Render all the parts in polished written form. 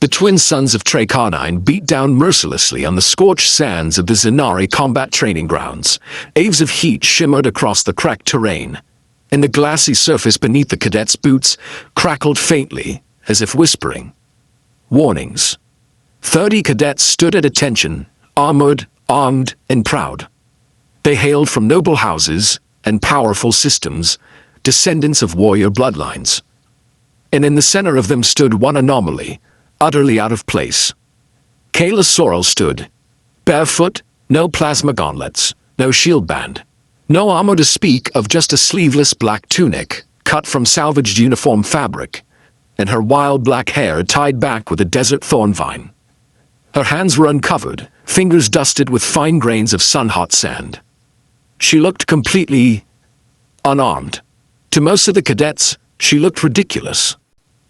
The twin sons of Tracarnine beat down mercilessly on the scorched sands of the Zenari combat training grounds. Waves of heat shimmered across the cracked terrain, and the glassy surface beneath the cadets' boots crackled faintly, as if whispering warnings. 30 cadets stood at attention, armored, armed, and proud. They hailed from noble houses and powerful systems, descendants of warrior bloodlines. And in the center of them stood one anomaly, utterly out of place. Kayla Sorrel stood, barefoot, no plasma gauntlets, no shield band, no armor to speak of, just a sleeveless black tunic, cut from salvaged uniform fabric, and her wild black hair tied back with a desert thorn vine. Her hands were uncovered, fingers dusted with fine grains of sun-hot sand. She looked completely unarmed. To most of the cadets, she looked ridiculous.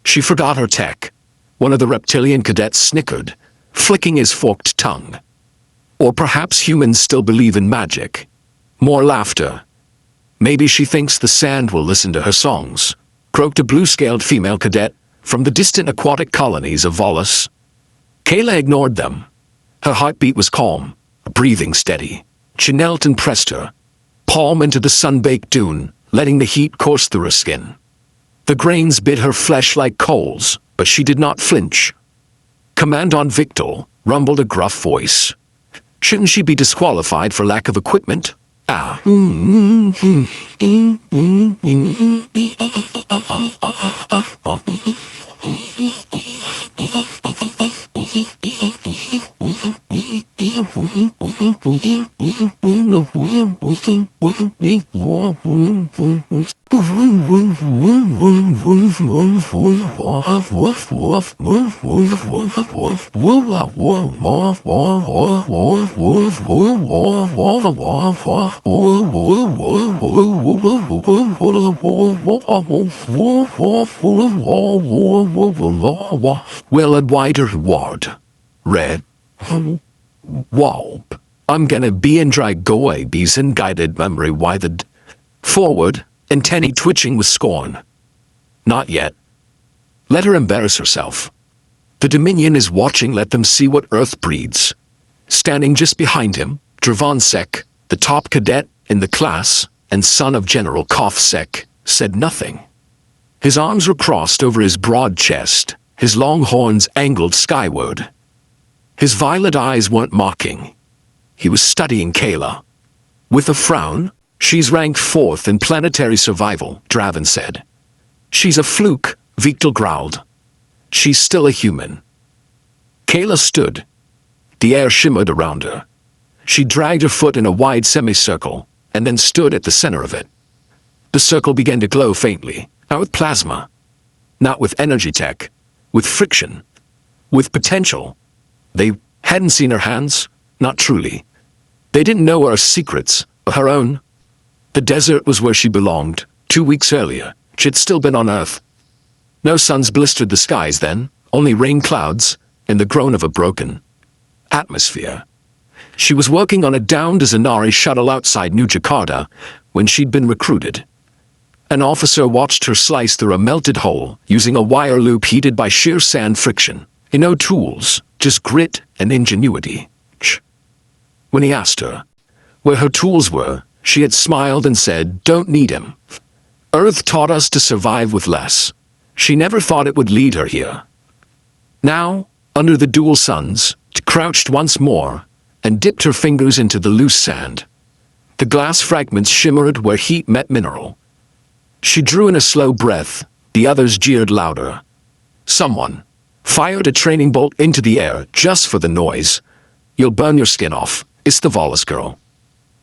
She forgot her tech. One of the reptilian cadets snickered, flicking his forked tongue. Or perhaps humans still believe in magic. More laughter. Maybe she thinks the sand will listen to her songs, croaked a blue-scaled female cadet from the distant aquatic colonies of Volus. Kayla ignored them. Her heartbeat was calm, breathing steady. She knelt and pressed her palm into the sun-baked dune, letting the heat course through her skin. The grains bit her flesh like coals, but she did not flinch. Commandant Victor, rumbled a gruff voice. Shouldn't she be disqualified for lack of equipment? Ah. Well, a wider ward. Red. Wallp. I'm gonna be in dry goy bees and guided memory withered. Forward, antennae twitching with scorn. Not yet. Let her embarrass herself. The Dominion is watching, let them see what Earth breeds. Standing just behind him, Dravon Sek, the top cadet in the class, and son of General Koff-Sek, said nothing. His arms were crossed over his broad chest, his long horns angled skyward. His violet eyes weren't mocking. He was studying Kayla. With a frown, she's ranked 4th in planetary survival, Dravon said. She's a fluke, Victor growled. She's still a human. Kayla stood. The air shimmered around her. She dragged her foot in a wide semicircle, and then stood at the center of it. The circle began to glow faintly, not with plasma, not with energy tech, with friction, with potential. They hadn't seen her hands, not truly. They didn't know her secrets, her own. The desert was where she belonged. 2 weeks earlier, she'd still been on Earth. No suns blistered the skies then, only rain clouds, and the groan of a broken atmosphere. She was working on a downed Zenari shuttle outside New Jakarta when she'd been recruited. An officer watched her slice through a melted hole using a wire loop heated by sheer sand friction. No tools, just grit and ingenuity. When he asked her where her tools were, she had smiled and said, "Don't need him. Earth taught us to survive with less." She never thought it would lead her here. Now, under the dual suns, she crouched once more and dipped her fingers into the loose sand. The glass fragments shimmered where heat met mineral. She drew in a slow breath. The others jeered louder. Someone fired a training bolt into the air just for the noise. "You'll burn your skin off. It's the Volus girl."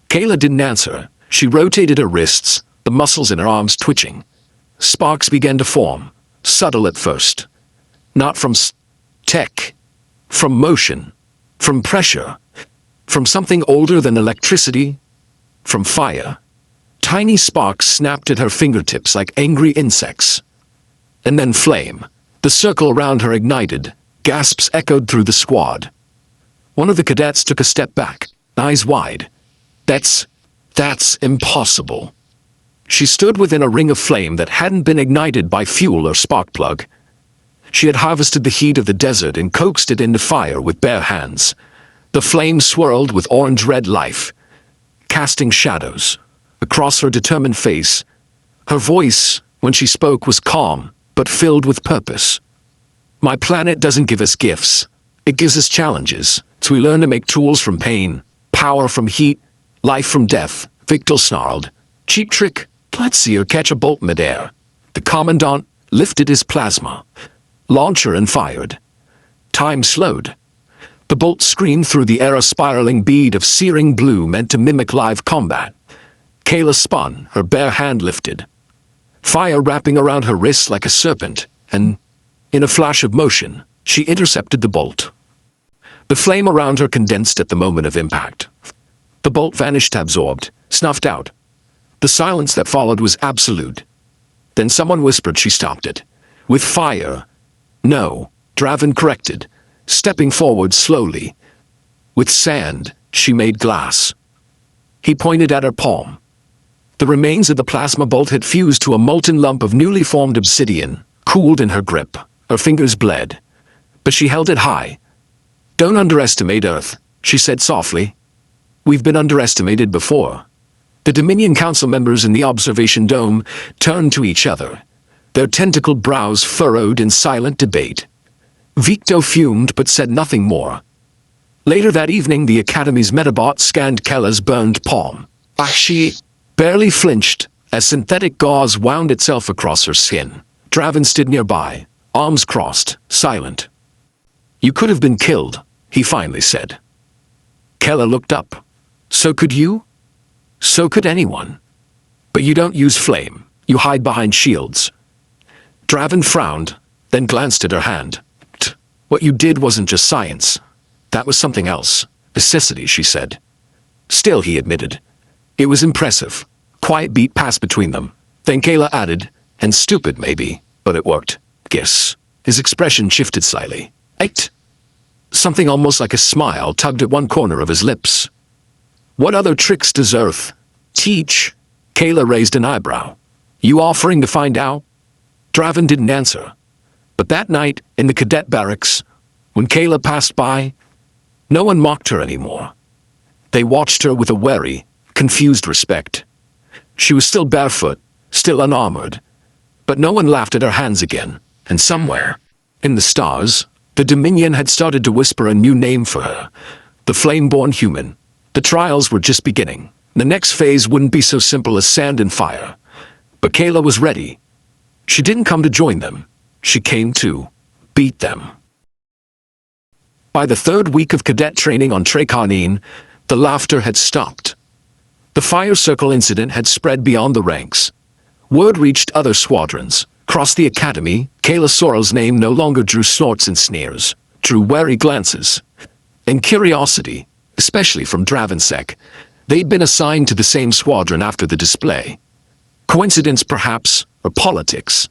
Kayla didn't answer. She rotated her wrists, the muscles in her arms twitching. Sparks began to form, subtle at first. Not from tech, from motion, from pressure, from something older than electricity, from fire. Tiny sparks snapped at her fingertips like angry insects. And then flame. The circle around her ignited. Gasps echoed through the squad. One of the cadets took a step back, eyes wide. That's impossible. She stood within a ring of flame that hadn't been ignited by fuel or spark plug. She had harvested the heat of the desert and coaxed it into fire with bare hands. The flame swirled with orange-red life, casting shadows across her determined face. Her voice, when she spoke, was calm, but filled with purpose. My planet doesn't give us gifts. It gives us challenges, so we learn to make tools from pain, power from heat, life from death, Victor snarled. Cheap trick, let's see her catch a bolt midair. The Commandant lifted his plasma launcher and fired. Time slowed. The bolt screamed through the air, a spiraling bead of searing blue meant to mimic live combat. Kayla spun, her bare hand lifted, fire wrapping around her wrists like a serpent, and, in a flash of motion, she intercepted the bolt. The flame around her condensed at the moment of impact. The bolt vanished, absorbed, snuffed out. The silence that followed was absolute. Then someone whispered she stopped it. With fire. No, Draven corrected, stepping forward slowly. With sand, she made glass. He pointed at her palm. The remains of the plasma bolt had fused to a molten lump of newly formed obsidian, cooled in her grip. Her fingers bled, but she held it high. Don't underestimate Earth, she said softly. We've been underestimated before. The Dominion Council members in the observation dome turned to each other, their tentacled brows furrowed in silent debate. Victo fumed but said nothing more. Later that evening, the Academy's Metabot scanned Kella's burned palm. She barely flinched as synthetic gauze wound itself across her skin. Draven stood nearby, arms crossed, silent. You could have been killed, he finally said. Kella looked up. So could you? So could anyone. But you don't use flame, you hide behind shields. Draven frowned, then glanced at her hand. What you did wasn't just science. That was something else. Necessity, she said. Still, he admitted. It was impressive. Quiet beat passed between them. Then Kayla added, and stupid maybe, but it worked. Guess. His expression shifted slightly. Eight. Something almost like a smile tugged at one corner of his lips. What other tricks does Earth teach? Kayla raised an eyebrow. You offering to find out? Draven didn't answer. But that night, in the cadet barracks, when Kayla passed by, no one mocked her anymore. They watched her with a wary, confused respect. She was still barefoot, still unarmored, but no one laughed at her hands again, and somewhere, in the stars, the Dominion had started to whisper a new name for her, the flame-born human. The trials were just beginning. The next phase wouldn't be so simple as sand and fire. But Kayla was ready. She didn't come to join them. She came to beat them. By the third week of cadet training on Tracarnine, the laughter had stopped. The fire circle incident had spread beyond the ranks. Word reached other squadrons. Across the academy, Kayla Sorrell's name no longer drew snorts and sneers, drew wary glances, and curiosity, especially from Dravensek. They'd been assigned to the same squadron after the display. Coincidence, perhaps, or politics.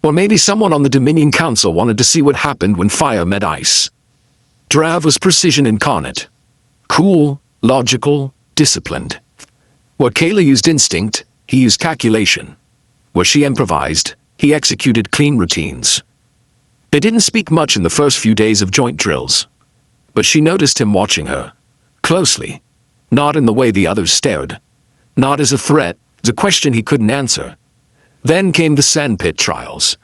Or maybe someone on the Dominion Council wanted to see what happened when fire met ice. Drav was precision incarnate. Cool, logical, disciplined. Where Kayla used instinct, he used calculation. Where she improvised, he executed clean routines. They didn't speak much in the first few days of joint drills. But she noticed him watching her. Closely. Not in the way the others stared. Not as a threat, as a question he couldn't answer. Then came the sandpit trials.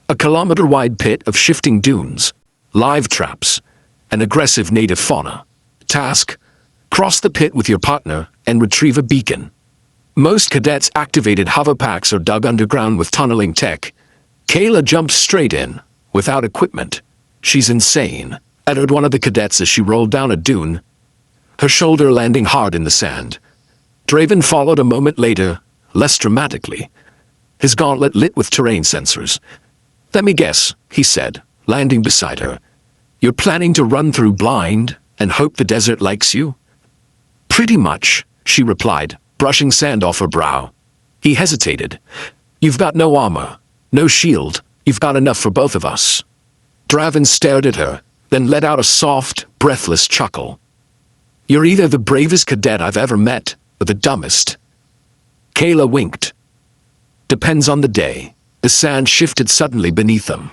A kilometer-wide pit of shifting dunes, live traps, and aggressive native fauna. Task: cross the pit with your partner and retrieve a beacon. Most cadets activated hover packs or dug underground with tunneling tech. Kayla jumped straight in, without equipment. She's insane, uttered one of the cadets as she rolled down a dune, her shoulder landing hard in the sand. Draven followed a moment later, less dramatically, his gauntlet lit with terrain sensors. Let me guess, he said, landing beside her. You're planning to run through blind and hope the desert likes you? Pretty much, she replied, brushing sand off her brow. He hesitated. You've got no armor, no shield, you've got enough for both of us. Draven stared at her, then let out a soft, breathless chuckle. You're either the bravest cadet I've ever met, or the dumbest. Kayla winked. Depends on the day. The sand shifted suddenly beneath them.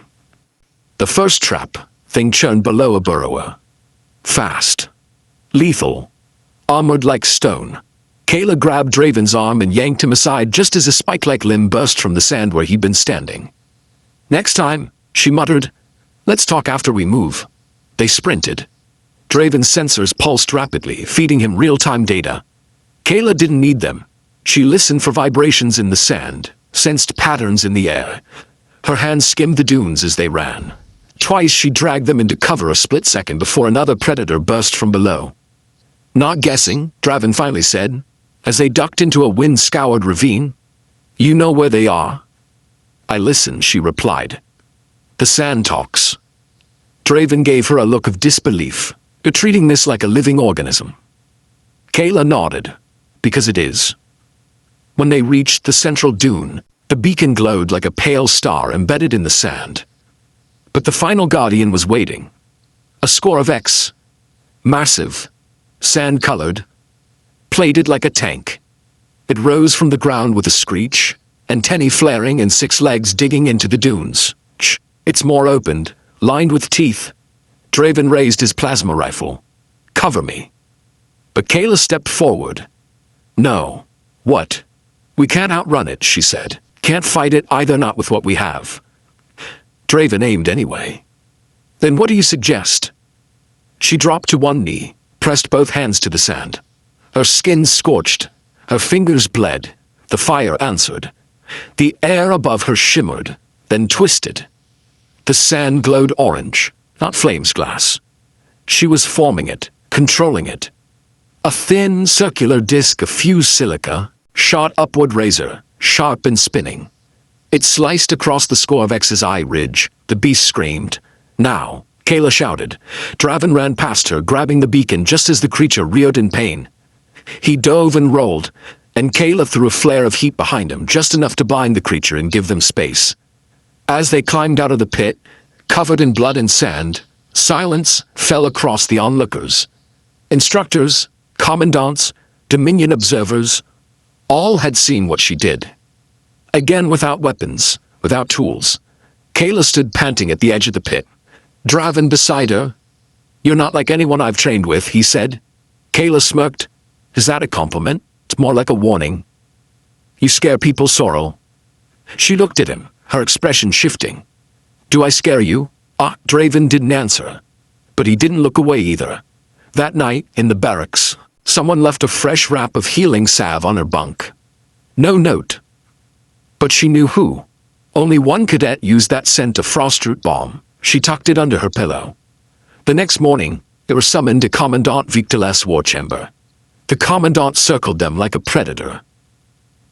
The first trap, thing churned below a burrower. Fast. Lethal. Armored like stone. Kayla grabbed Draven's arm and yanked him aside just as a spike-like limb burst from the sand where he'd been standing. Next time, she muttered, let's talk after we move. They sprinted. Draven's sensors pulsed rapidly, feeding him real-time data. Kayla didn't need them. She listened for vibrations in the sand, sensed patterns in the air. Her hands skimmed the dunes as they ran. Twice she dragged them into cover a split second before another predator burst from below. Not guessing, Draven finally said, as they ducked into a wind-scoured ravine. You know where they are? I listen, she replied. The sand talks. Draven gave her a look of disbelief. You're treating this like a living organism. Kayla nodded, because it is. When they reached the central dune, the beacon glowed like a pale star embedded in the sand. But the final guardian was waiting. A score of X. Massive. Sand-colored. Plated like a tank. It rose from the ground with a screech, antennae flaring and 6 legs digging into the dunes. Its maw opened, lined with teeth. Draven raised his plasma rifle. Cover me. But Kayla stepped forward. No. What? We can't outrun it, she said. Can't fight it either, not with what we have. Draven aimed anyway. Then what do you suggest? She dropped to one knee, pressed both hands to the sand. Her skin scorched. Her fingers bled. The fire answered. The air above her shimmered, then twisted. The sand glowed orange, not flames glass. She was forming it, controlling it. A thin, circular disc of fused silica, shot upward razor, sharp and spinning. It sliced across the score of X's eye ridge. The beast screamed. Now, Kayla shouted. Draven ran past her, grabbing the beacon just as the creature reared in pain. He dove and rolled, and Kayla threw a flare of heat behind him, just enough to blind the creature and give them space. As they climbed out of the pit, covered in blood and sand, silence fell across the onlookers. Instructors, commandants, Dominion observers, all had seen what she did. Again, without weapons, without tools, Kayla stood panting at the edge of the pit. Draven beside her. You're not like anyone I've trained with, he said. Kayla smirked. Is that a compliment? It's more like a warning. You scare people, Sorrel. She looked at him, her expression shifting. Do I scare you? Draven didn't answer. But he didn't look away either. That night, in the barracks, someone left a fresh wrap of healing salve on her bunk. No note. But she knew who. Only one cadet used that scent of frostroot balm. She tucked it under her pillow. The next morning, they were summoned to Commandant Victor's war chamber. The Commandant circled them like a predator.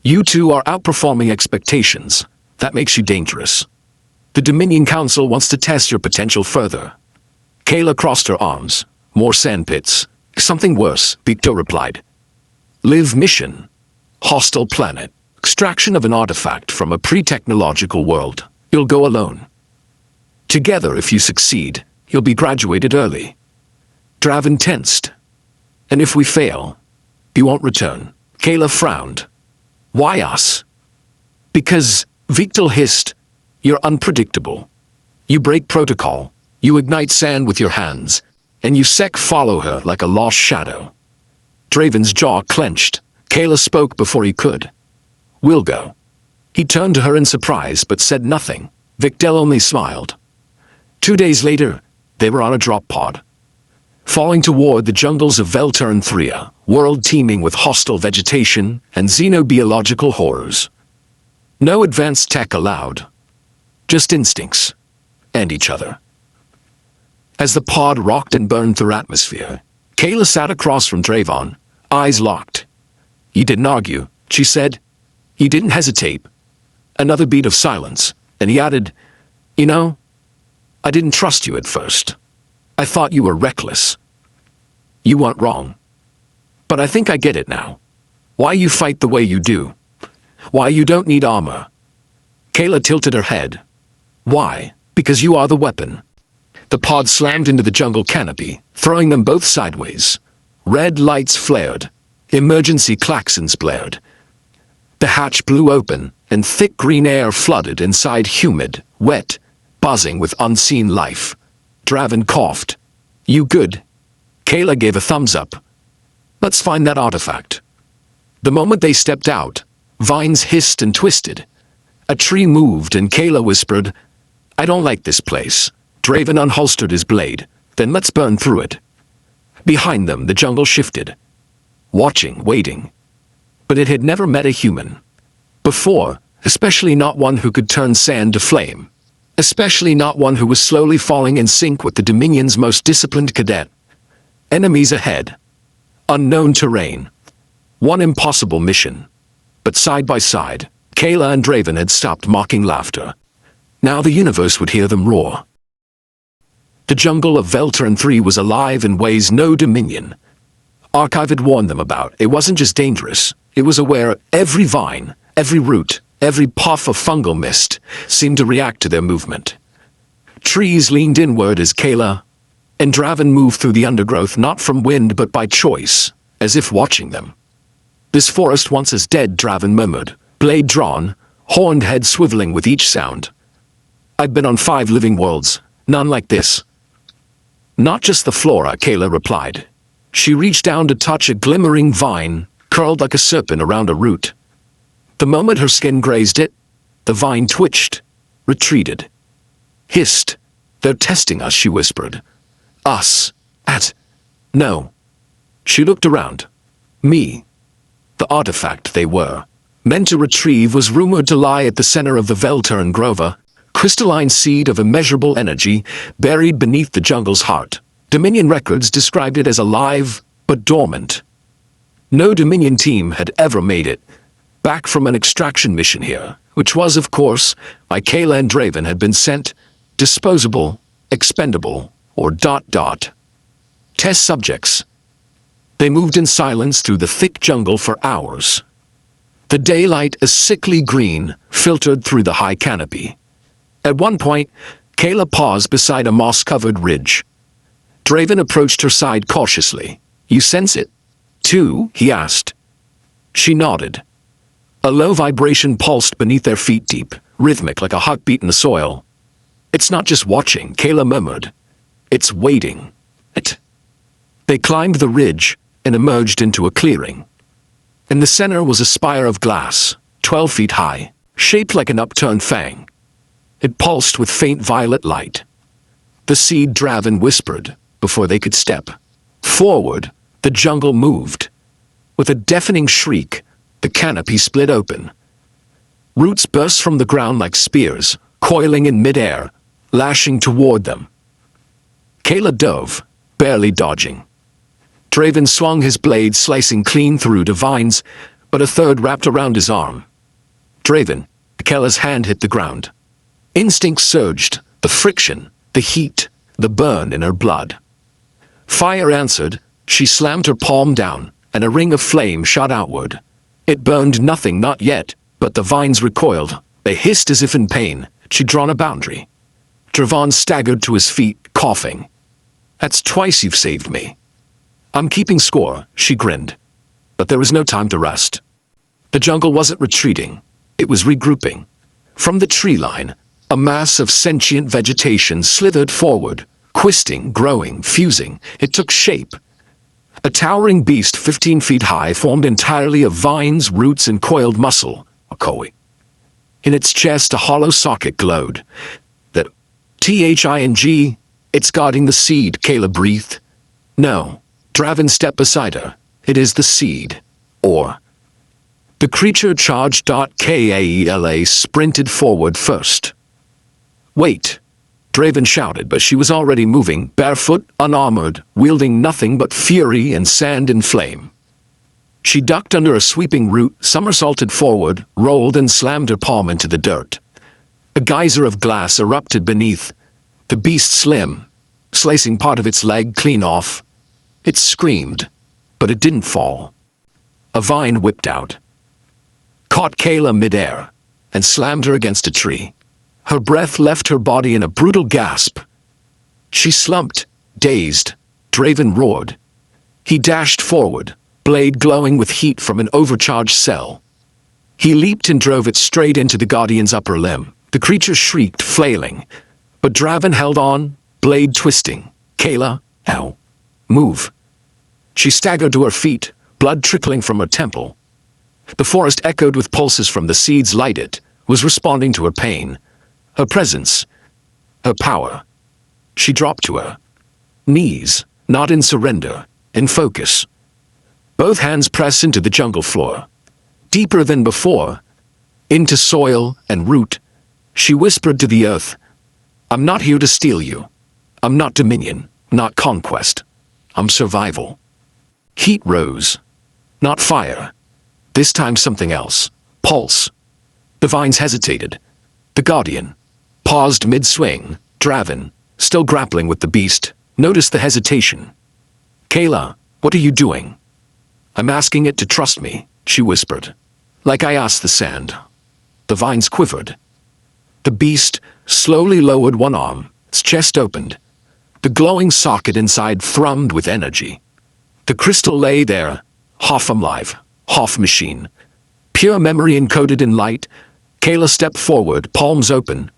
You two are outperforming expectations. That makes you dangerous. The Dominion Council wants to test your potential further. Kayla crossed her arms. More sandpits. Something worse, Victor replied. Live mission. Hostile planet. Extraction of an artifact from a pre-technological world. You'll go alone. Together, if you succeed, you'll be graduated early. Draven tensed. And if we fail, you won't return. Kayla frowned. Why us? Because, Victor hissed, you're unpredictable. You break protocol, you ignite sand with your hands, and you follow her like a lost shadow. Draven's jaw clenched. Kayla spoke before he could. We'll go. He turned to her in surprise but said nothing. Victor only smiled. 2 days later, they were on a drop pod. Falling toward the jungles of Veltern 3, world teeming with hostile vegetation and xenobiological horrors. No advanced tech allowed. Just instincts. And each other. As the pod rocked and burned through atmosphere, Kayla sat across from Draven, eyes locked. You didn't argue, she said. You didn't hesitate. Another beat of silence, and he added, You know, I didn't trust you at first. I thought you were reckless. You weren't wrong. But I think I get it now. Why you fight the way you do. Why you don't need armor. Kayla tilted her head. Why? Because you are the weapon. The pod slammed into the jungle canopy, throwing them both sideways. Red lights flared. Emergency klaxons blared. The hatch blew open, and thick green air flooded inside humid, wet, buzzing with unseen life. Draven coughed. "You good?" Kayla gave a thumbs up. "Let's find that artifact." The moment they stepped out, vines hissed and twisted. A tree moved and Kayla whispered, "I don't like this place." Draven unholstered his blade. "Then let's burn through it." Behind them, the jungle shifted. Watching, waiting. But it had never met a human before, especially not one who could turn sand to flame. Especially not one who was slowly falling in sync with the Dominion's most disciplined cadet. Enemies ahead. Unknown terrain. One impossible mission. But side by side, Kayla and Draven had stopped mocking laughter. Now the universe would hear them roar. The jungle of Veltern 3 was alive in ways no Dominion Archive had warned them about. It wasn't just dangerous, it was aware. Every vine, every root, every puff of fungal mist seemed to react to their movement. Trees leaned inward as Kayla and Draven moved through the undergrowth, not from wind but by choice, as if watching them. "This forest once is dead," Draven murmured, blade drawn, horned head swiveling with each sound. "I've been on 5 living worlds, none like this." "Not just the flora," Kayla replied. She reached down to touch a glimmering vine, curled like a serpent around a root. The moment her skin grazed it, the vine twitched, retreated, hissed. "They're testing us," she whispered. "Us? No." She looked around. Me. The artifact they were meant to retrieve was rumored to lie at the center of the Veltern Grove, a crystalline seed of immeasurable energy buried beneath the jungle's heart. Dominion records described it as alive but dormant. No Dominion team had ever made it back from an extraction mission here, which was, of course, why Kayla and Draven had been sent. Disposable, expendable, or ... Test subjects. They moved in silence through the thick jungle for hours. The daylight, a sickly green, filtered through the high canopy. At one point, Kayla paused beside a moss-covered ridge. Draven approached her side cautiously. "You sense it, too?" he asked. She nodded. A low vibration pulsed beneath their feet, deep, rhythmic like a heartbeat in the soil. "It's not just watching," Kayla murmured. "It's waiting." They climbed the ridge and emerged into a clearing. In the center was a spire of glass, 12 feet high, shaped like an upturned fang. It pulsed with faint violet light. "The seed," Draven whispered, before they could step forward. The jungle moved. With a deafening shriek, the canopy split open. Roots burst from the ground like spears, coiling in midair, lashing toward them. Kayla dove, barely dodging. Draven swung his blade, slicing clean through the vines, but a third wrapped around his arm. "Draven," Kayla's hand hit the ground. Instinct surged, the friction, the heat, the burn in her blood. Fire answered. She slammed her palm down, and a ring of flame shot outward. It burned nothing, not yet, but the vines recoiled. They hissed as if in pain. She'd drawn a boundary. Draven staggered to his feet, coughing. "That's twice you've saved me." "I'm keeping score," she grinned. But there was no time to rest. The jungle wasn't retreating. It was regrouping. From the tree line, a mass of sentient vegetation slithered forward, twisting, growing, fusing. It took shape. A towering beast 15 feet high, formed entirely of vines, roots, and coiled muscle, a koi. In its chest, a hollow socket glowed. That THING, "It's guarding the seed," Kayla breathed. "No." Draven stepped beside her. "It is the seed." Or... The creature charged. Kayla sprinted forward first. "Wait!" Draven shouted, but she was already moving, barefoot, unarmored, wielding nothing but fury and sand and flame. She ducked under a sweeping root, somersaulted forward, rolled and slammed her palm into the dirt. A geyser of glass erupted beneath. The beast slim, slicing part of its leg clean off. It screamed, but it didn't fall. A vine whipped out, caught Kayla midair, and slammed her against a tree. Her breath left her body in a brutal gasp. She slumped, dazed. Draven roared. He dashed forward, blade glowing with heat from an overcharged cell. He leaped and drove it straight into the Guardian's upper limb. The creature shrieked, flailing, But Draven held on, blade twisting. Kayla, ow. Move. She staggered to her feet, blood trickling from her temple. The forest echoed with pulses from the seeds lighted, was responding to her pain. Her presence. Her power. She dropped to her knees, not in surrender, in focus. Both hands pressed into the jungle floor. Deeper than before, into soil and root, she whispered to the earth, I'm not here to steal you. I'm not dominion, not conquest. I'm survival. Heat rose. Not fire. This time something else. Pulse. The vines hesitated. The guardian paused mid-swing. Draven, still grappling with the beast, noticed the hesitation. Kayla, what are you doing? I'm asking it to trust me, she whispered. Like I asked the sand. The vines quivered. The beast slowly lowered one arm, its chest opened. The glowing socket inside thrummed with energy. The crystal lay there, half alive, half machine. Pure memory encoded in light. Kayla stepped forward, palms open.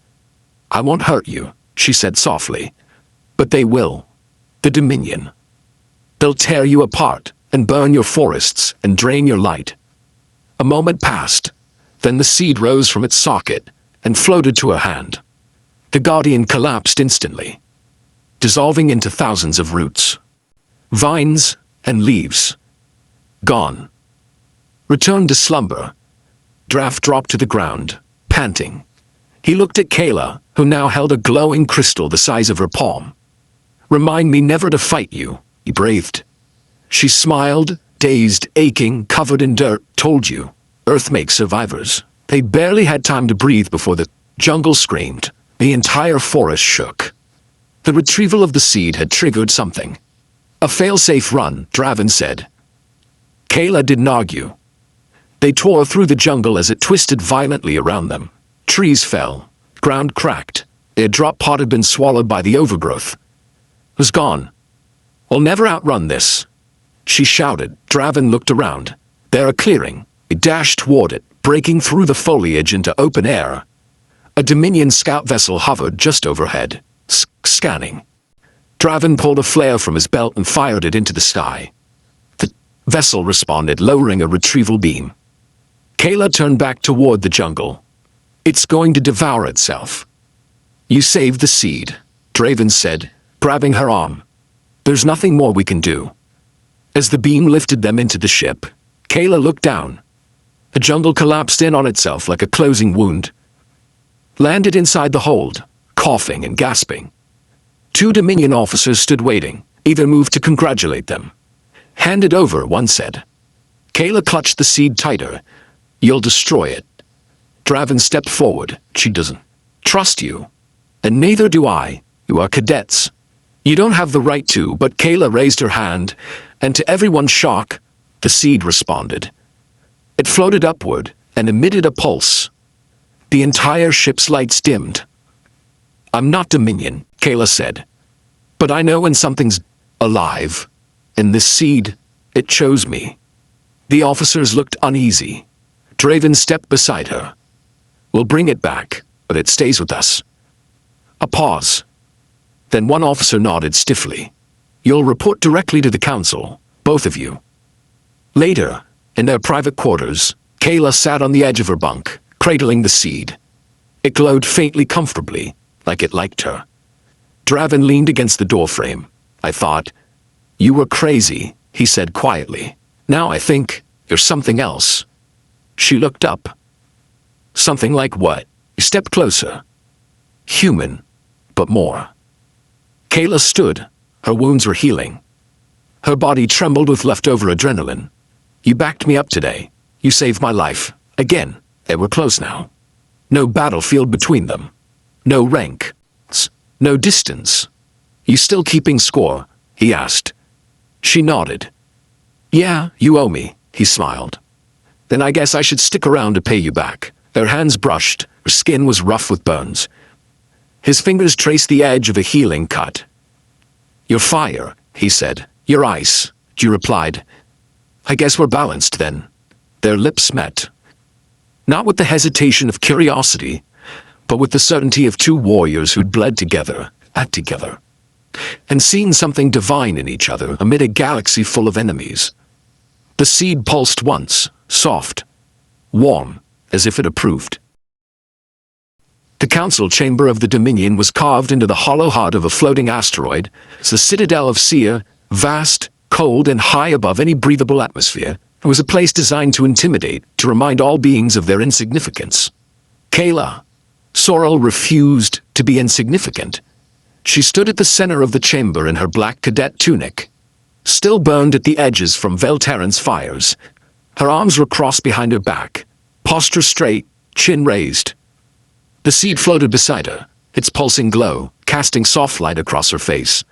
I won't hurt you, she said softly. But they will. The Dominion. They'll tear you apart and burn your forests and drain your light. A moment passed. Then the seed rose from its socket and floated to her hand. The guardian collapsed instantly, dissolving into thousands of roots, vines, and leaves. Gone. Returned to slumber. Draft dropped to the ground, panting. He looked at Kayla, who now held a glowing crystal the size of her palm. Remind me never to fight you, he breathed. She smiled, dazed, aching, covered in dirt. Told you, Earth makes survivors. They barely had time to breathe before the jungle screamed. The entire forest shook. The retrieval of the seed had triggered something. A fail-safe run, Draven said. Kayla didn't argue. They tore through the jungle as it twisted violently around them. Trees fell, ground cracked. Their drop pod had been swallowed by the overgrowth. It was gone. We'll never outrun this, she shouted. Draven looked around. There a clearing. He dashed toward it, breaking through the foliage into open air. A Dominion scout vessel hovered just overhead, scanning. Draven pulled a flare from his belt and fired it into the sky. The vessel responded, lowering a retrieval beam. Kayla turned back toward the jungle. It's going to devour itself. You saved the seed, Draven said, grabbing her arm. There's nothing more we can do. As the beam lifted them into the ship, Kayla looked down. The jungle collapsed in on itself like a closing wound. Landed inside the hold, coughing and gasping. 2 Dominion officers stood waiting, either moved to congratulate them. Hand it over, one said. Kayla clutched the seed tighter. You'll destroy it. Draven stepped forward. She doesn't trust you. And neither do I. You are cadets. You don't have the right to, but Kayla raised her hand, and to everyone's shock, the seed responded. It floated upward and emitted a pulse. The entire ship's lights dimmed. I'm not Dominion, Kayla said. But I know when something's alive. And this seed, it chose me. The officers looked uneasy. Draven stepped beside her. We'll bring it back, but it stays with us. A pause. Then one officer nodded stiffly. You'll report directly to the council, both of you. Later, in their private quarters, Kayla sat on the edge of her bunk, cradling the seed. It glowed faintly comfortably, like it liked her. Draven leaned against the doorframe. I thought, you were crazy, he said quietly. Now I think you're something else. She looked up. Something like what? He stepped closer. Human, but more. Kayla stood. Her wounds were healing. Her body trembled with leftover adrenaline. You backed me up today. You saved my life. Again, they were close now. No battlefield between them. No rank. No distance. You still keeping score? He asked. She nodded. Yeah, you owe me, he smiled. Then I guess I should stick around to pay you back. Her hands brushed. Her skin was rough with burns. His fingers traced the edge of a healing cut. You're fire, he said. You're ice, she replied. I guess we're balanced then. Their lips met. Not with the hesitation of curiosity, but but with the certainty of two warriors who'd bled together, at together, and seen something divine in each other amid a galaxy full of enemies. The seed pulsed once, soft, warm, as if it approved. The council chamber of the Dominion was carved into the hollow heart of a floating asteroid, the citadel of Sia, vast, cold, and high above any breathable atmosphere. It was a place designed to intimidate, to remind all beings of their insignificance. Kayla. Sorrel refused to be insignificant. She stood at the center of the chamber in her black cadet tunic, still burned at the edges from Velterran's fires. Her arms were crossed behind her back, posture straight, chin raised. The seed floated beside her, its pulsing glow, casting soft light across her face.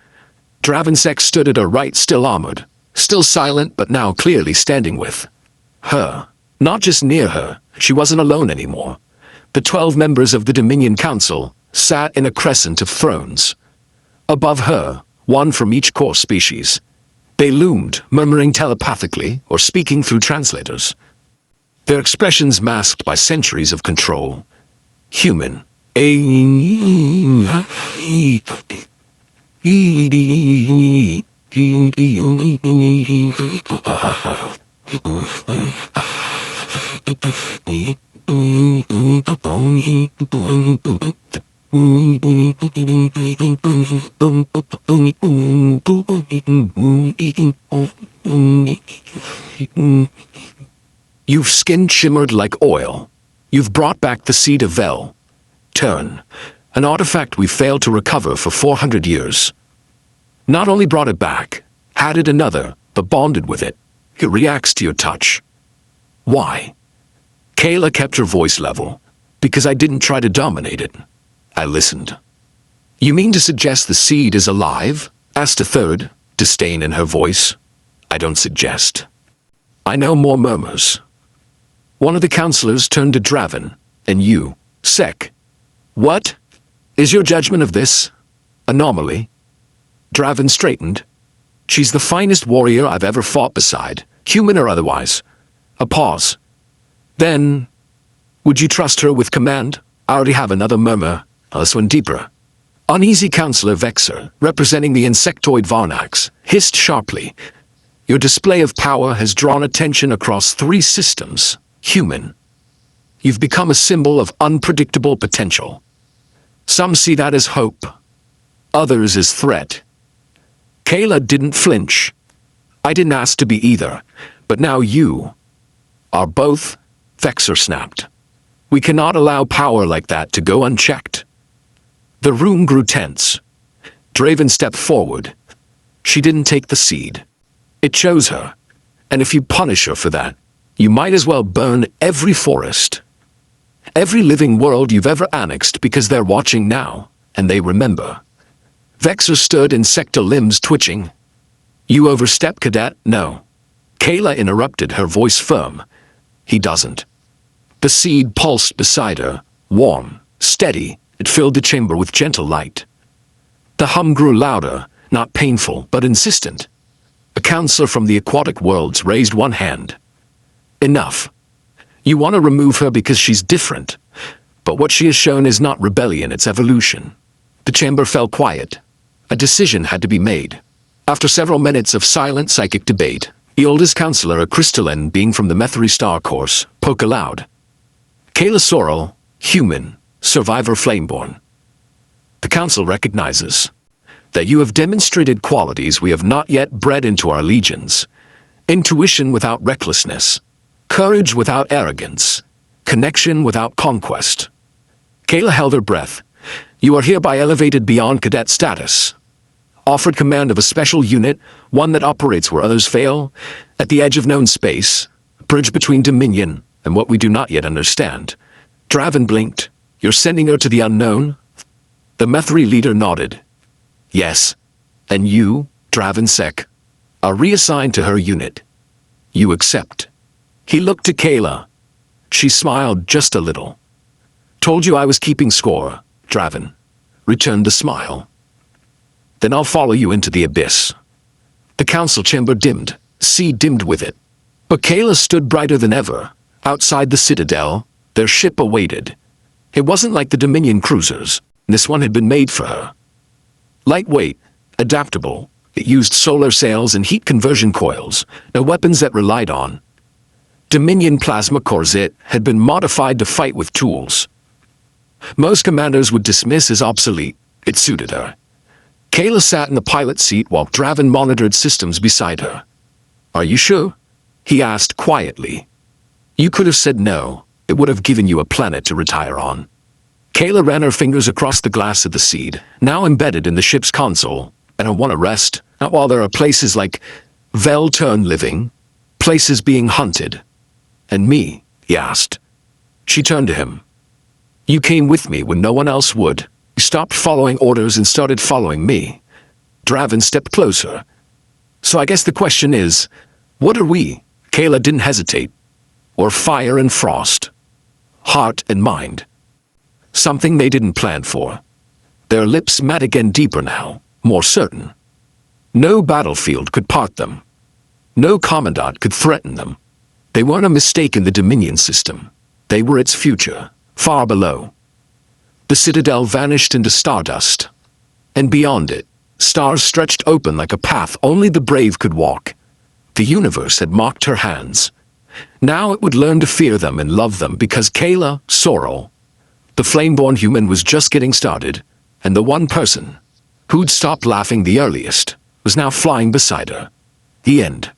Dravinsek stood at her right, still armored, still silent, but now clearly standing with her. Not just near her, she wasn't alone anymore. The 12 members of the Dominion Council sat in a crescent of thrones. Above her, one from each core species. They loomed, murmuring telepathically or speaking through translators. Their expressions masked by centuries of control. Human. You've skin shimmered like oil. You've brought back the seed of Vel. Turn. An artifact we failed to recover for 400 years. Not only brought it back, added another, but bonded with it. It reacts to your touch. Why? Kayla kept her voice level. Because I didn't try to dominate it. I listened. You mean to suggest the seed is alive? Asked a third, disdain in her voice. I don't suggest. I know more murmurs. One of the counselors turned to Draven, and you, Sek. What? Is your judgment of this anomaly? Draven straightened. She's the finest warrior I've ever fought beside, human or otherwise. A pause. Then, would you trust her with command? I already have another murmur, this one deeper. Uneasy Counselor Vexer, representing the insectoid Varnax, hissed sharply. Your display of power has drawn attention across 3 systems. Human. You've become a symbol of unpredictable potential. Some see that as hope. Others as threat. Kayla didn't flinch. I didn't ask to be either, but now you are both, Vexer snapped. We cannot allow power like that to go unchecked. The room grew tense. Draven stepped forward. She didn't take the seed. It chose her. And if you punish her for that, you might as well burn every forest. Every living world you've ever annexed, because they're watching now, and they remember. Vexer stood, insecta limbs twitching. You overstep, cadet? No. Kayla interrupted, her voice firm. He doesn't. The seed pulsed beside her, warm, steady. It filled the chamber with gentle light. The hum grew louder, not painful, but insistent. A counselor from the aquatic worlds raised one hand. Enough. You want to remove her because she's different. But what she has shown is not rebellion, it's evolution. The chamber fell quiet. A decision had to be made. After several minutes of silent psychic debate, the oldest counselor, a crystalline being from the Methri Star Course, spoke aloud. Kayla Sorrel, human, survivor flameborn. The council recognizes that you have demonstrated qualities we have not yet bred into our legions. Intuition without recklessness. Courage without arrogance. Connection without conquest. Kayla held her breath. You are hereby elevated beyond cadet status. Offered command of a special unit, one that operates where others fail, at the edge of known space, a bridge between Dominion and what we do not yet understand. Draven blinked. You're sending her to the unknown? The Methri leader nodded. Yes. And you, Dravinsek, are reassigned to her unit. You accept. He looked to Kayla. She smiled just a little. Told you I was keeping score, Draven. Returned the smile. Then I'll follow you into the abyss. The council chamber dimmed. Sea dimmed with it. But Kayla stood brighter than ever. Outside the citadel, their ship awaited. It wasn't like the Dominion cruisers. This one had been made for her. Lightweight, adaptable, it used solar sails and heat conversion coils, no weapons that relied on. Dominion plasma cores it had been modified to fight with tools. Most commanders would dismiss as obsolete. It suited her. Kayla sat in the pilot seat while Draven monitored systems beside her. "Are you sure?" he asked quietly. "You could have said no. It would have given you a planet to retire on." Kayla ran her fingers across the glass of the seed, now embedded in the ship's console. "And I want to rest, not while there are places like Velturn living, places being hunted." "And me?" he asked. She turned to him. "You came with me when no one else would. You stopped following orders and started following me." Draven stepped closer. "So I guess the question is, what are we?" Kayla didn't hesitate. "Or fire and frost. Heart and mind." Something they didn't plan for. Their lips met again, deeper now, more certain. No battlefield could part them. No commandant could threaten them. They weren't a mistake in the Dominion system. They were its future, far below. The citadel vanished into stardust. And beyond it, stars stretched open like a path only the brave could walk. The universe had mocked her hands. Now it would learn to fear them and love them because Kayla, Sorrel, the flame-born human, was just getting started, and the one person who'd stopped laughing the earliest was now flying beside her. The end.